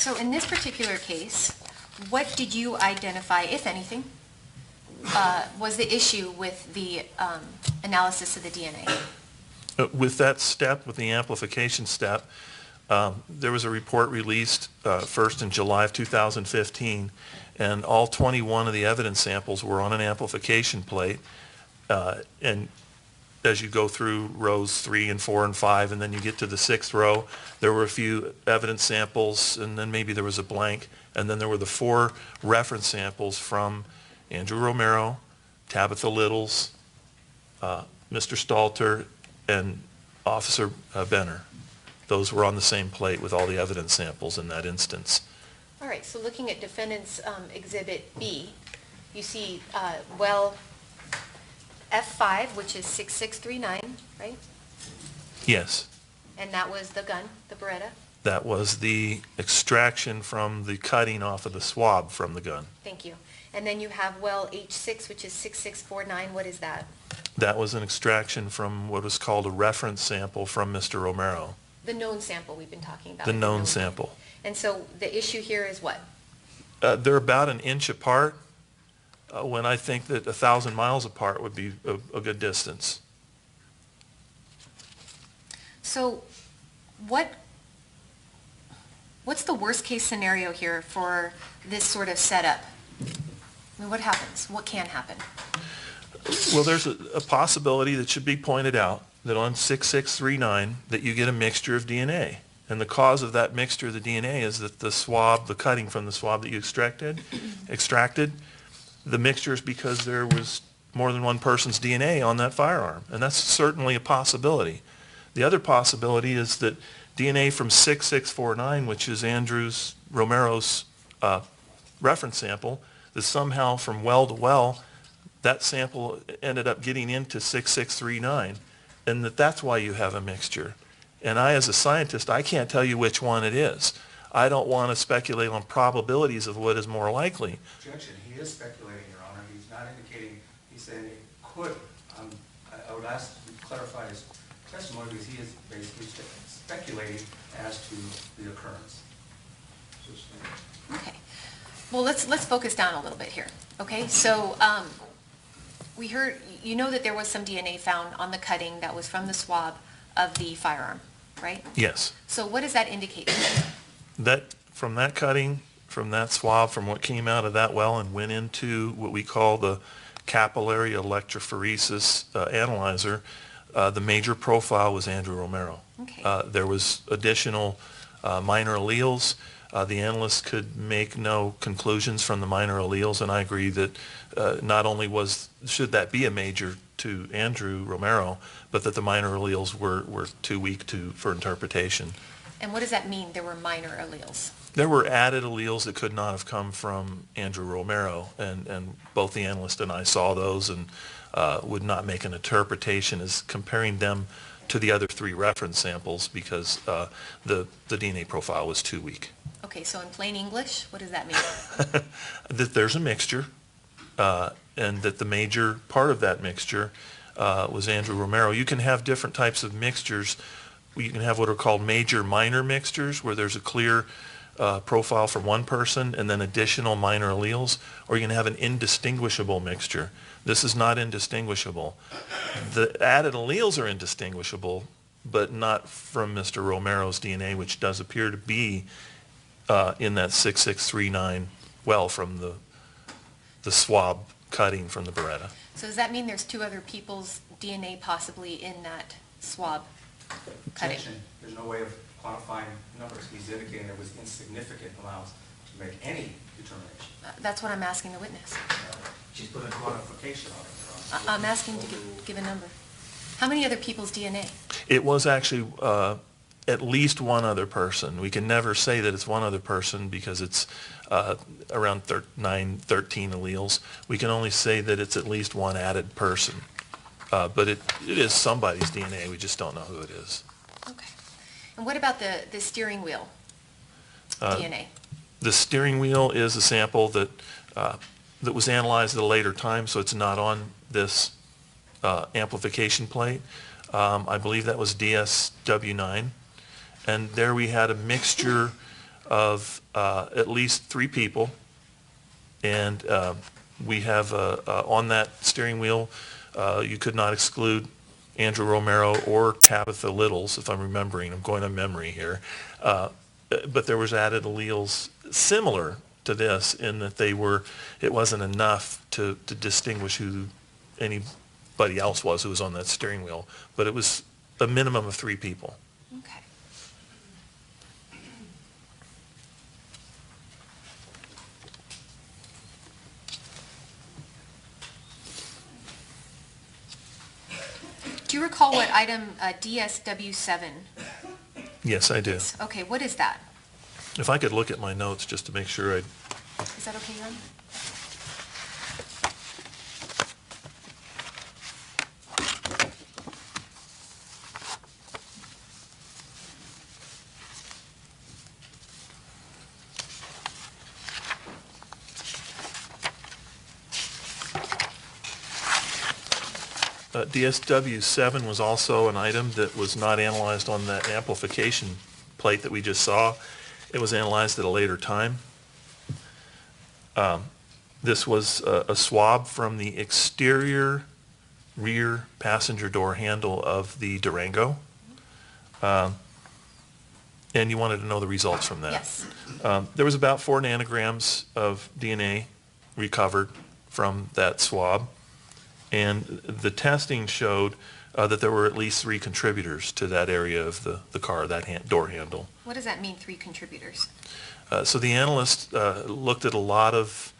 So in this particular case, what did you identify, if anything, was the issue with the analysis of the DNA? With that step, with the amplification step, there was a report released first in July of 2015, and all 21 of the evidence samples were on an amplification plate. And as you go through rows 3 and 4 and 5, and then you get to the 6th row, there were a few evidence samples, and then maybe there was a blank, and then there were the 4 reference samples from Andrew Romero, Tabitha Littles, Mr. Stalter, and Officer Benner. Those were on the same plate with all the evidence samples in that instance. All right, so looking at Defendant's Exhibit B, you see well F5, which is 6639, right? Yes. And that was the gun, the Beretta? That was the extraction from the cutting off of the swab from the gun. Thank you. And then you have well H6, which is 6649. What is that? That was an extraction from what was called a reference sample from Mr. Romero. The known sample we've been talking about. The known sample. And so the issue here is what? They're about an inch apart, when I think that 1,000 miles apart would be a good distance. So what's the worst case scenario here for this sort of setup? I mean, what happens? What can happen? Well, there's a possibility that should be pointed out that on 6639 that you get a mixture of DNA. And the cause of that mixture of the DNA is that the swab, the cutting from the swab that you extracted, the mixture is because there was more than one person's DNA on that firearm. And that's certainly a possibility. The other possibility is that DNA from 6649, which is Andrew Romero's reference sample, that somehow from well to well, that sample ended up getting into 6639, and that's why you have a mixture. And I, as a scientist, I can't tell you which one it is. I don't want to speculate on probabilities of what is more likely. Objection. He is speculating, Your Honor. He's not indicating, he's saying it could. I would ask you to clarify his testimony because he is basically speculating as to the occurrence. Okay. Well, let's focus down a little bit here. Okay, so we heard, you know that there was some DNA found on the cutting that was from the swab of the firearm, right? Yes. So what does that indicate? That from that cutting, from that swab, from what came out of that well and went into what we call the capillary electrophoresis analyzer, the major profile was Andrew Romero. Okay. There was additional minor alleles. The analysts could make no conclusions from the minor alleles, and I agree that not only should that be a major to Andrew Romero, but that the minor alleles were too weak for interpretation. And what does that mean, there were minor alleles? There were added alleles that could not have come from Andrew Romero, and both the analyst and I saw those and would not make an interpretation as comparing them to the other 3 reference samples because the DNA profile was too weak. Okay, so in plain English, what does that mean? That there's a mixture, and that the major part of that mixture was Andrew Romero. You can have different types of mixtures. You can have what are called major-minor mixtures, where there's a clear profile from one person and then additional minor alleles, or you can have an indistinguishable mixture. This is not indistinguishable. The added alleles are indistinguishable, but not from Mr. Romero's DNA, which does appear to be in that 6639 well from the swab cutting from the Beretta. So does that mean there's 2 other people's DNA possibly in that swab cutting? Objection. There's no way of quantifying numbers. He's indicating there was insignificant amounts to make any determination. That's what I'm asking the witness. She's putting a quantification on it, Your Honor. I'm asking to give a number. How many other people's DNA? It was actually at least one other person. We can never say that it's one other person because it's around 13 alleles. We can only say that it's at least one added person. But it is somebody's DNA. We just don't know who it is. Okay. And what about the steering wheel DNA? The steering wheel is a sample that was analyzed at a later time, so it's not on this amplification plate. I believe that was DSW9. And there we had a mixture of at least 3 people, and we have on that steering wheel, you could not exclude Andrew Romero or Tabitha Littles, if I'm remembering. I'm going on memory here. But there was added alleles similar to this in that it wasn't enough to distinguish who anybody else was who was on that steering wheel, but it was a minimum of 3 people. Okay. Do you recall what item DSW7 Yes, I do. is? Okay, what is that? If I could look at my notes just to make sure Is that okay, Ron? DSW7 was also an item that was not analyzed on that amplification plate that we just saw. It was analyzed at a later time. This was a swab from the exterior rear passenger door handle of the Durango. And you wanted to know the results from that. Yes. There was about 4 nanograms of DNA recovered from that swab. And the testing showed that there were at least 3 contributors to that area of the car, that door handle. What does that mean, 3 contributors? So the analyst looked at a lot of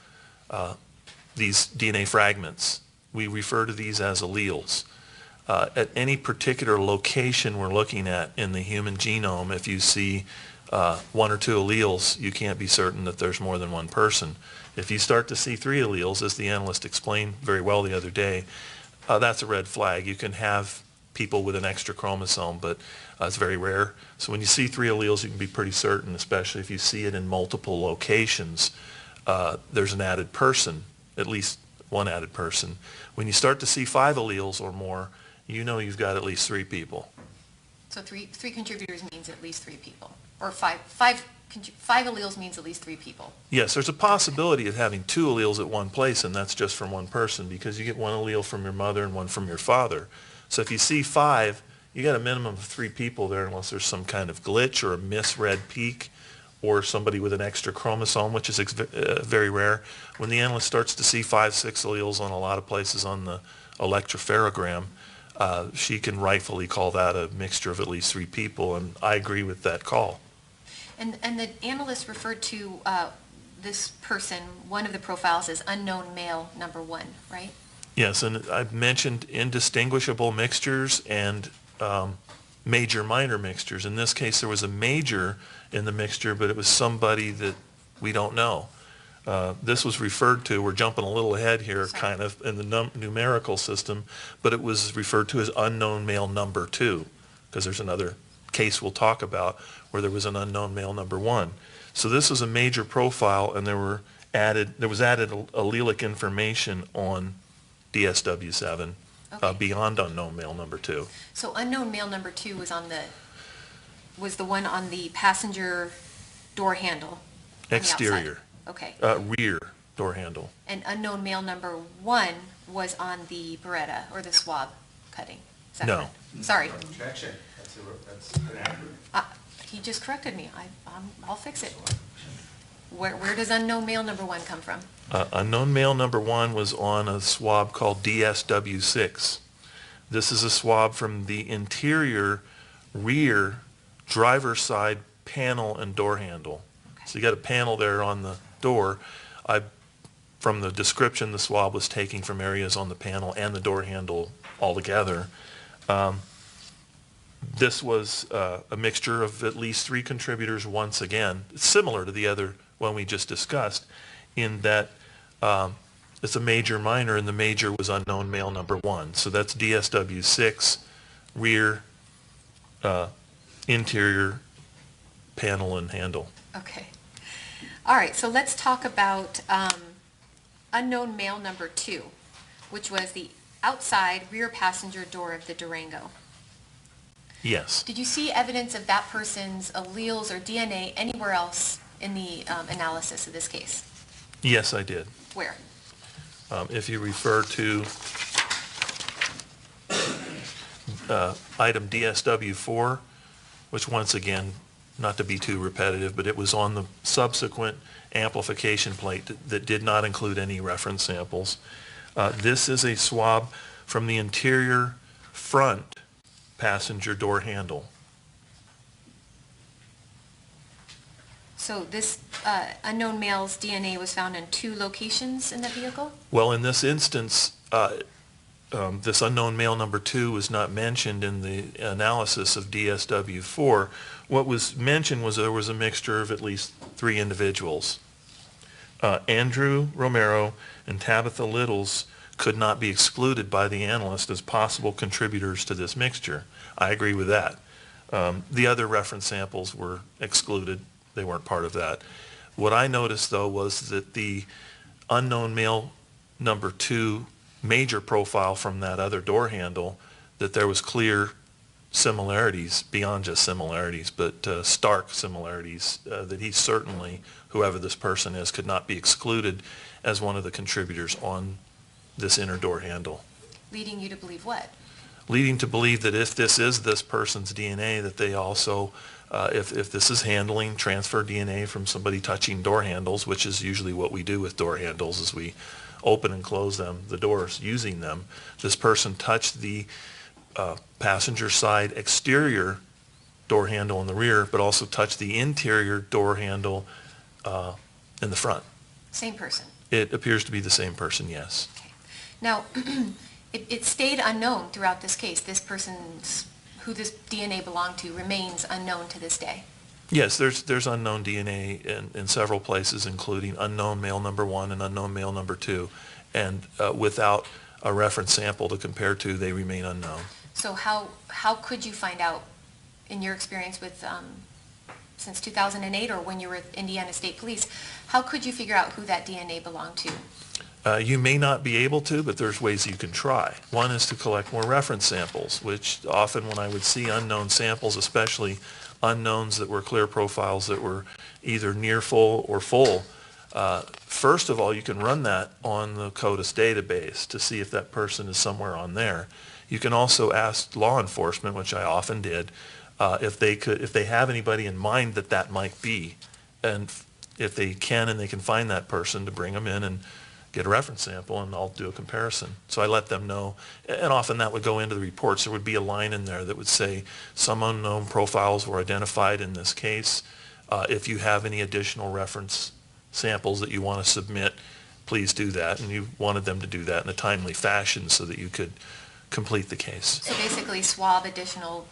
these DNA fragments. We refer to these as alleles. At any particular location we're looking at in the human genome, if you see 1 or 2 alleles, you can't be certain that there's more than one person. If you start to see 3 alleles, as the analyst explained very well the other day, that's a red flag. You can have people with an extra chromosome, but it's very rare. So when you see 3 alleles, you can be pretty certain, especially if you see it in multiple locations, there's an added person, at least one added person. When you start to see 5 alleles or more, you know you've got at least 3 people. So three contributors means at least 3 people, or five alleles means at least 3 people. Yes, there's a possibility of having 2 alleles at one place, and that's just from one person, because you get 1 allele from your mother and 1 from your father. So if you see 5, you got a minimum of 3 people there, unless there's some kind of glitch or a misread peak or somebody with an extra chromosome, which is very rare. When the analyst starts to see 5, 6 alleles on a lot of places on the electropherogram, she can rightfully call that a mixture of at least 3 people, and I agree with that call. And the analyst referred to this person, one of the profiles, as unknown male number 1, right? Yes, and I've mentioned indistinguishable mixtures and major minor mixtures. In this case, there was a major in the mixture, but it was somebody that we don't know. This was referred to, we're jumping a little ahead here, kind of, in the numerical system, but it was referred to as unknown male number 2, because there's another case we'll talk about where there was an unknown male number 1. So this was a major profile, and there was added allelic information on DSW7 beyond unknown male number 2. So unknown male number 2 was the one on the passenger door handle. Exterior. Okay. Rear door handle. And unknown male number 1 was on the Beretta or the swab cutting. Is that No. correct? Sorry. Objection. That's inaccurate. He just corrected me. I'll fix it. Where does unknown male number 1 come from? Unknown male number 1 was on a swab called DSW6. This is a swab from the interior rear driver's side panel and door handle. Okay. So you got a panel there on the door. From the description, the swab was taken from areas on the panel and the door handle all together. This was a mixture of at least 3 contributors once again. It's similar to the other one we just discussed in that it's a major minor, and the major was unknown male number 1. So that's DSW6, rear, interior, panel, and handle. Okay. All right, so let's talk about unknown male number 2, which was the outside rear passenger door of the Durango. Yes. Did you see evidence of that person's alleles or DNA anywhere else in the analysis of this case? Yes, I did. Where? If you refer to item DSW4, which once again, not to be too repetitive, but it was on the subsequent amplification plate that did not include any reference samples. This is a swab from the interior front passenger door handle. So this unknown male's DNA was found in 2 locations in the vehicle? Well, in this instance, this unknown male number 2 was not mentioned in the analysis of DSW4. What was mentioned was there was a mixture of at least 3 individuals. Andrew Romero and Tabitha Littles could not be excluded by the analyst as possible contributors to this mixture. I agree with that. The other reference samples were excluded. They weren't part of that. What I noticed, though, was that the unknown male number 2 major profile from that other door handle, that there was clear similarities, beyond just similarities, but stark similarities, that he certainly, whoever this person is, could not be excluded as one of the contributors on this inner door handle. Leading you to believe what? Leading to believe that if this is this person's DNA, that they also, if this is handling transfer DNA from somebody touching door handles, which is usually what we do with door handles, is we open and close them, the doors, using them. This person touched the passenger side exterior door handle in the rear, but also touched the interior door handle in the front. Same person? It appears to be the same person, yes. Okay. Now, it stayed unknown throughout this case. This person's, who this DNA belonged to, remains unknown to this day. Yes, there's unknown DNA in several places, including unknown male number 1 and unknown male number 2. And without a reference sample to compare to, they remain unknown. So how could you find out, in your experience with, since 2008 or when you were with Indiana State Police, how could you figure out who that DNA belonged to? You may not be able to, but there's ways you can try. One is to collect more reference samples, which often when I would see unknown samples, especially unknowns that were clear profiles that were either near full or full, first of all, you can run that on the CODIS database to see if that person is somewhere on there. You can also ask law enforcement, which I often did, if they have anybody in mind that might be, and if they can and they can find that person, to bring them in and get a reference sample, and I'll do a comparison. So I let them know, and often that would go into the reports. There would be a line in there that would say some unknown profiles were identified in this case. If you have any additional reference samples that you want to submit, please do that. And you wanted them to do that in a timely fashion so that you could complete the case. So basically swab additional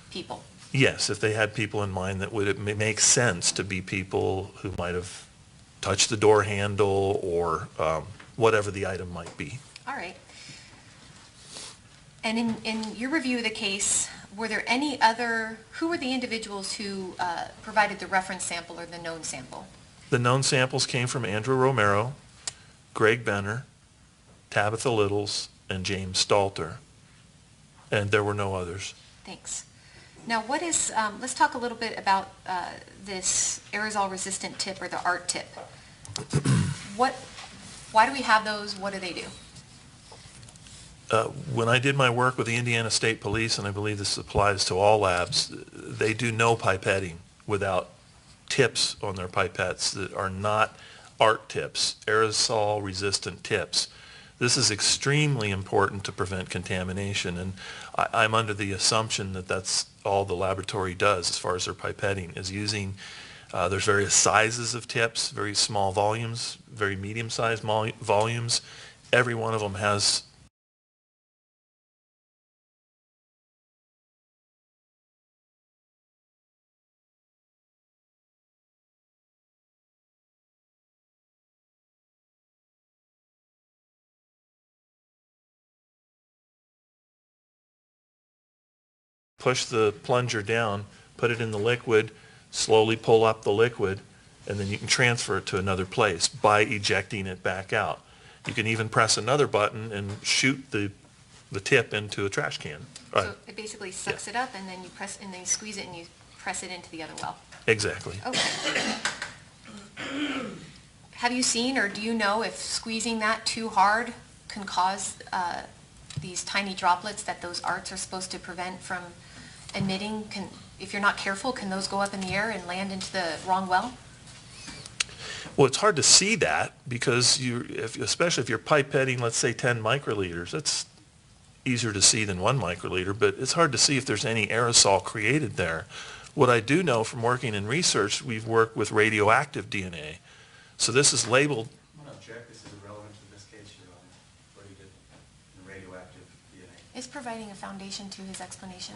people? Yes, if they had people in mind that would make sense to be people who might have touched the door handle or whatever the item might be. All right. And in your review of the case, were there any other, who were the individuals who provided the reference sample or the known sample? The known samples came from Andrew Romero, Greg Benner, Tabitha Littles, and James Stalter. And there were no others. Thanks. Now, what is, let's talk a little bit about this aerosol resistant tip, or the ART tip. Why do we have those? What do they do? When I did my work with the Indiana State Police, and I believe this applies to all labs, they do no pipetting without tips on their pipettes that are not ART tips, aerosol resistant tips. This is extremely important to prevent contamination, and I'm under the assumption that that's all the laboratory does as far as their pipetting, is using, there's various sizes of tips, very small volumes, very medium-sized volumes. Every one of them has push the plunger down, put it in the liquid, slowly pull up the liquid, and then you can transfer it to another place by ejecting it back out. You can even press another button and shoot the the tip into a trash can. So it basically sucks it up, and then you press, and then you squeeze it, and you press it into the other well. Exactly. Okay. Have you seen, or do you know if squeezing that too hard can cause these tiny droplets that those arts are supposed to prevent from emitting? If you're not careful, can those go up in the air and land into the wrong well? Well, it's hard to see that because especially if you're pipetting, let's say 10 microliters, that's easier to see than 1 microliter, but it's hard to see if there's any aerosol created there. What I do know from working in research, we've worked with radioactive DNA. So this is labeled. I'm going to object. This is irrelevant to this case, Your Honor, what he did in radioactive DNA. Is providing a foundation to his explanation.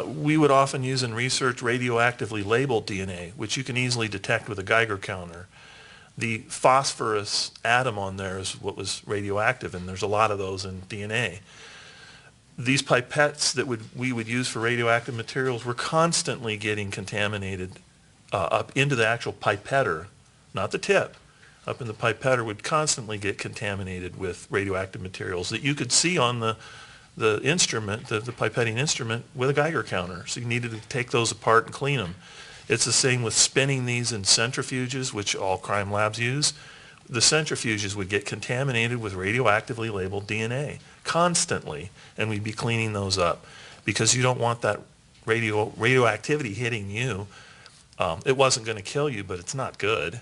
We would often use in research radioactively labeled DNA, which you can easily detect with a Geiger counter. The phosphorus atom on there is what was radioactive, and there's a lot of those in DNA. These pipettes that we would use for radioactive materials were constantly getting contaminated up into the actual pipetter, not the tip. Up in the pipetter would constantly get contaminated with radioactive materials that you could see on the instrument, the pipetting instrument, with a Geiger counter. So you needed to take those apart and clean them. It's the same with spinning these in centrifuges, which all crime labs use. The centrifuges would get contaminated with radioactively labeled DNA constantly, and we'd be cleaning those up because you don't want that radioactivity hitting you. It wasn't going to kill you, but it's not good.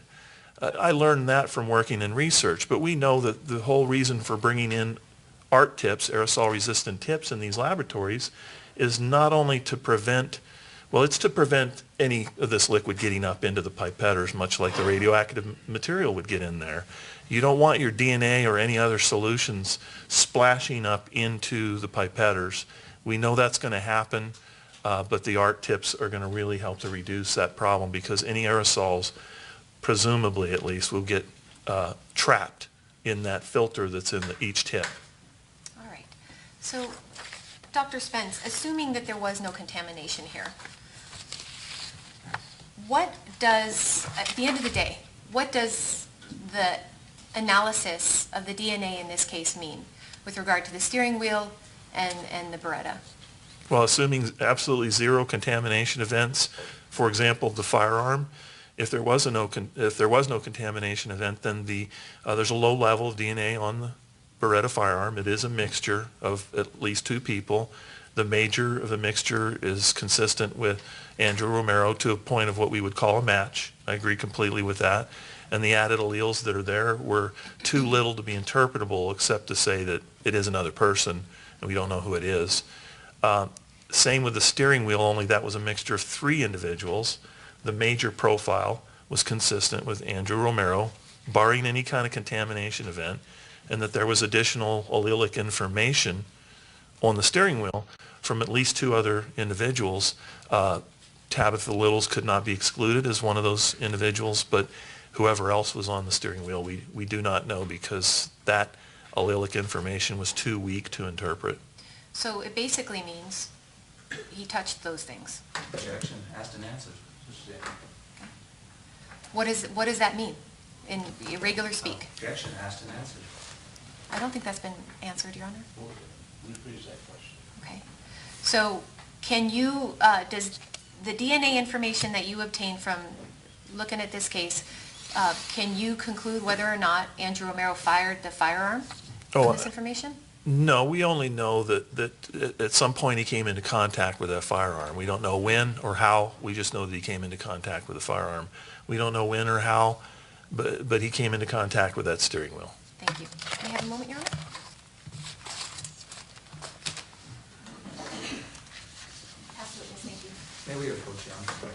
I learned that from working in research, but we know that the whole reason for bringing in ART tips, aerosol-resistant tips in these laboratories is not only to prevent, well, it's to prevent any of this liquid getting up into the pipetters, much like the radioactive material would get in there. You don't want your DNA or any other solutions splashing up into the pipetters. We know that's going to happen, but the ART tips are going to really help to reduce that problem because any aerosols, presumably at least, will get trapped in that filter that's in each tip. All right. So, Dr. Spence, assuming that there was no contamination here, what does, at the end of the day, what does the analysis of the DNA in this case mean with regard to the steering wheel and the Beretta? Well, assuming absolutely zero contamination events, for example, the firearm, if there was no contamination event, then there's a low level of DNA on the Beretta firearm. It is a mixture of at least 2 people. The major of the mixture is consistent with Andrew Romero to a point of what we would call a match. I agree completely with that. And the added alleles that are there were too little to be interpretable except to say that it is another person and we don't know who it is. Same with the steering wheel, only that was a mixture of 3 individuals. The major profile was consistent with Andrew Romero, barring any kind of contamination event, and that there was additional allelic information on the steering wheel from at least 2 other individuals. Tabitha Littles could not be excluded as one of those individuals, but whoever else was on the steering wheel, we do not know because that allelic information was too weak to interpret. So it basically means he touched those things. Objection, asked and answered. What does that mean in regular speak? Objection, asked and answered. I don't think that's been answered, Your Honor. Rephrase that question. Okay. So can you, does the DNA information that you obtained from looking at this case, can you conclude whether or not Andrew Romero fired the firearm from this information? No, we only know that at some point he came into contact with that firearm. We don't know when or how. We just know that he came into contact with the firearm. We don't know when or how, but he came into contact with that steering wheel. Thank you. May I have a moment, Your Honor? Absolutely, thank you. May we approach, Your Honor?